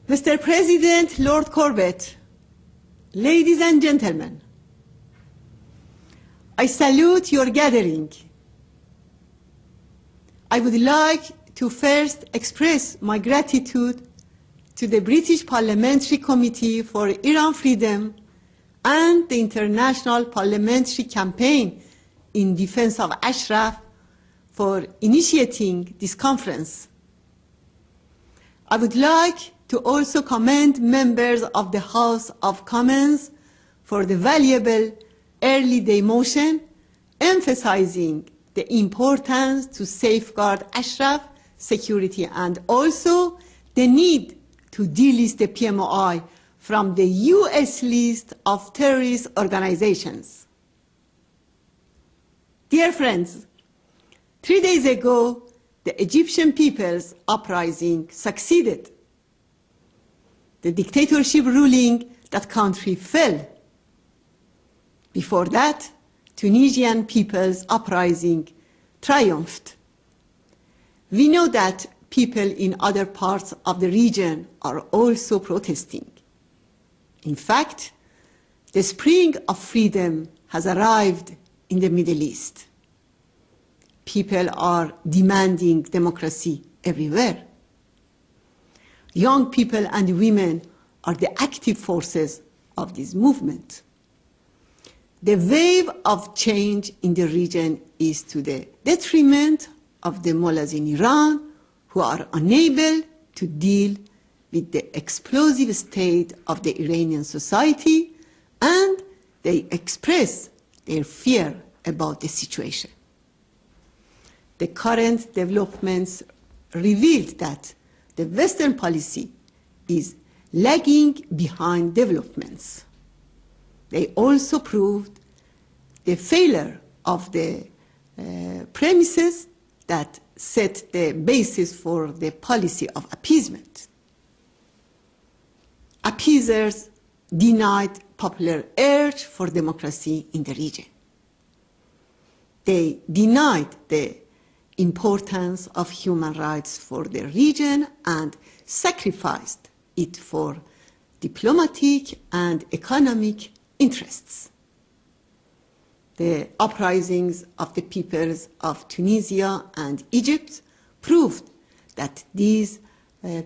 Mr. President, Lord Corbett, ladies and gentlemen, I salute your gathering. I would like to first express my gratitude to the British Parliamentary Committee for Iran Freedom and the International Parliamentary Campaign in Defense of Ashraf for initiating this conference. I would like to also commend members of the House of Commons for the valuable early day motion emphasizing the importance to safeguard Ashraf security and also the need to delist the PMOI from the US list of terrorist organizations. Dear friends, 3 days ago, the Egyptian people's uprising succeeded. The dictatorship ruling that country fell. Before that, Tunisian people's uprising triumphed. We know that people in other parts of the region are also protesting. In fact, the spring of freedom has arrived in the Middle East. People are demanding democracy everywhere. Young people and women are the active forces of this movement. The wave of change in the region is to the detriment of the mullahs in Iran, who are unable to deal with the explosive state of the Iranian society, and they express their fear about the situation. The current developments revealed that the Western policy is lagging behind developments. They also proved the failure of the premises that set the basis for the policy of appeasement. Appeasers denied popular urge for democracy in the region. They denied the importance of human rights for the region and sacrificed it for diplomatic and economic interests. The uprisings of the peoples of Tunisia and Egypt proved that these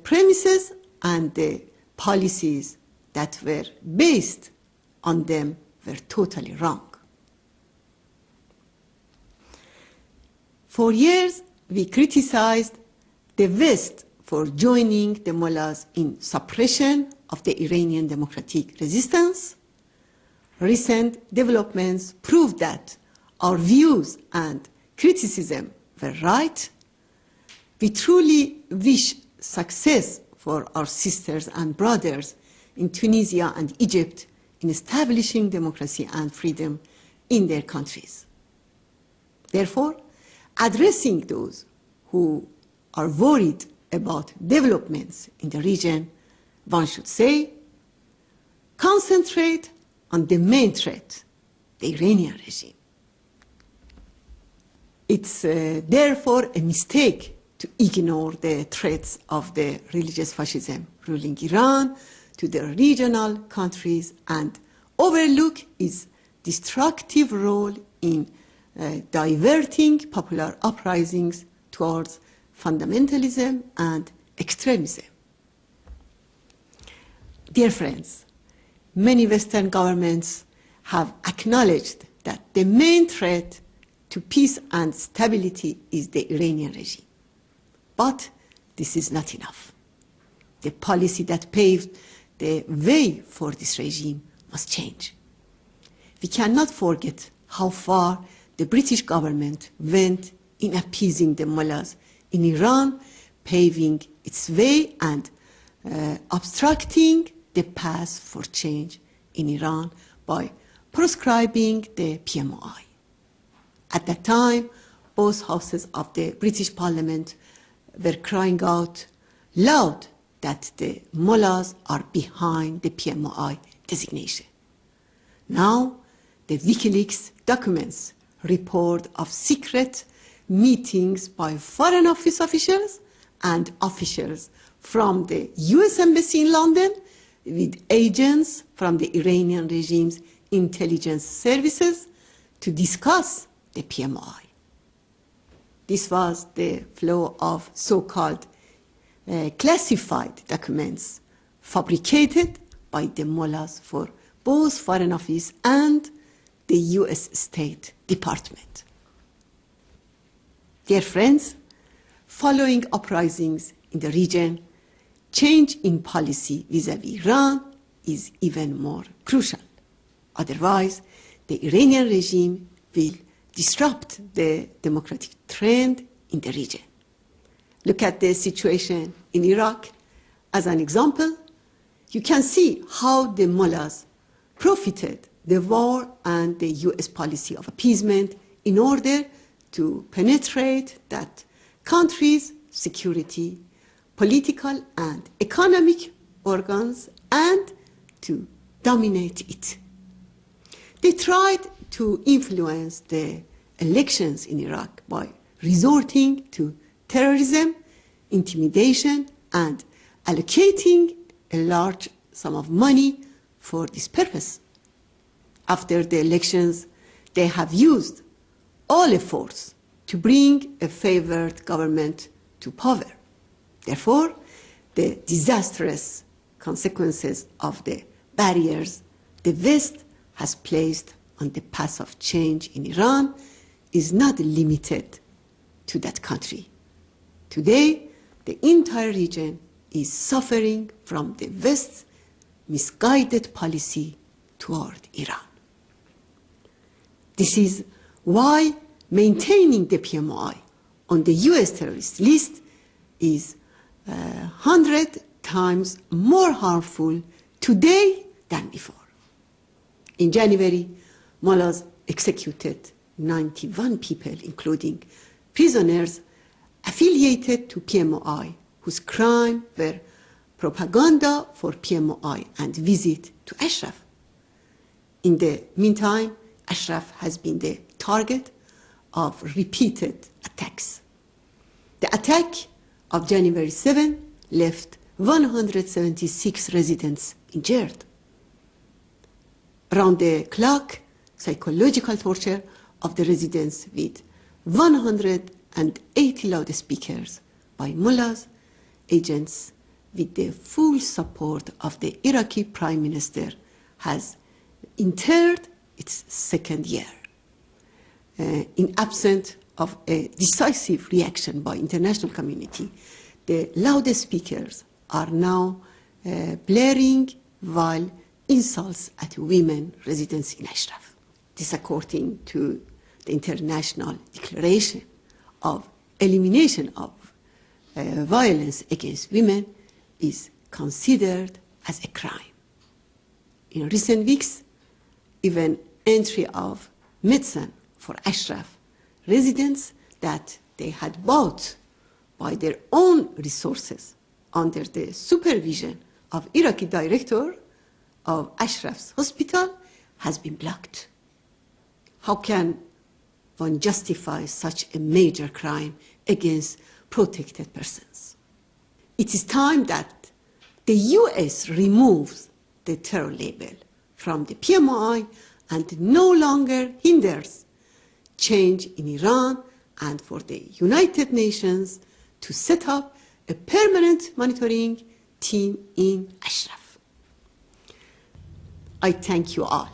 premises and the policies that were based on them were totally wrong. For years, we criticized the West for joining the mullahs in suppression of the Iranian democratic resistance. Recent developments proved that our views and criticism were right. We truly wish success for our sisters and brothers in Tunisia and Egypt in establishing democracy and freedom in their countries. Therefore, addressing those who are worried about developments in the region, one should say, concentrate on the main threat, the Iranian regime. It's therefore a mistake to ignore the threats of the religious fascism ruling Iran to the regional countries and overlook its destructive role in diverting popular uprisings towards fundamentalism and extremism. Dear friends, many Western governments have acknowledged that the main threat to peace and stability is the Iranian regime. But this is not enough. The policy that paved the way for this regime must change. We cannot forget how far the British government went in appeasing the mullahs in Iran, paving its way and obstructing the path for change in Iran by proscribing the PMOI. At that time, both houses of the British Parliament were crying out loud that the mullahs are behind the PMOI designation. Now, the WikiLeaks documents report of secret meetings by Foreign Office officials and officials from the US Embassy in London with agents from the Iranian regime's intelligence services to discuss the PMI. This was the flow of so-called classified documents fabricated by the mullahs for both Foreign Office and the US State Department. Dear friends, following uprisings in the region, change in policy vis-à-vis Iran is even more crucial. Otherwise, the Iranian regime will disrupt the democratic trend in the region. Look at the situation in Iraq as an example. You can see how the mullahs profited the war and the US policy of appeasement in order to penetrate that country's security, political and economic organs and to dominate it. They tried to influence the elections in Iraq by resorting to terrorism, intimidation, and allocating a large sum of money for this purpose. After the elections, they have used all efforts to bring a favored government to power. Therefore, the disastrous consequences of the barriers the West has placed on the path of change in Iran is not limited to that country. Today, the entire region is suffering from the West's misguided policy toward Iran. This is why maintaining the PMI on the US terrorist list is 100 times more harmful today than before. In January, mullahs executed 91 people, including prisoners affiliated to PMI, whose crimes were propaganda for PMI and visit to Ashraf. In the meantime, Ashraf has been the target of repeated attacks. The attack of January 7 left 176 residents injured. Round-the-clock psychological torture of the residents with 180 loudspeakers by mullahs, agents with the full support of the Iraqi Prime Minister has entered its second year. In absence of a decisive reaction by international community, the loudspeakers are now blaring while insults at women residents in Ashraf. This, according to the International Declaration of Elimination of Violence Against Women, is considered as a crime. In recent weeks, even entry of medicine for Ashraf residents that they had bought by their own resources under the supervision of Iraqi director of Ashraf's hospital has been blocked. How can one justify such a major crime against protected persons? It is time that the US removes the terror label from the PMI and no longer hinders change in Iran, and for the United Nations to set up a permanent monitoring team in Ashraf. I thank you all.